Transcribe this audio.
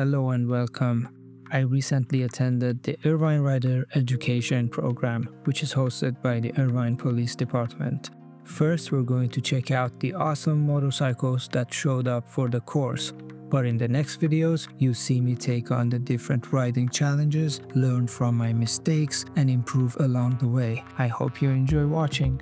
Hello and welcome. I recently attended the Irvine Rider Education Program, which is hosted by the Irvine Police Department. First, we're going to check out the awesome motorcycles that showed up for the course. But in the next videos, you see me take on the different riding challenges, learn from my mistakes, and improve along the way. I hope you enjoy watching.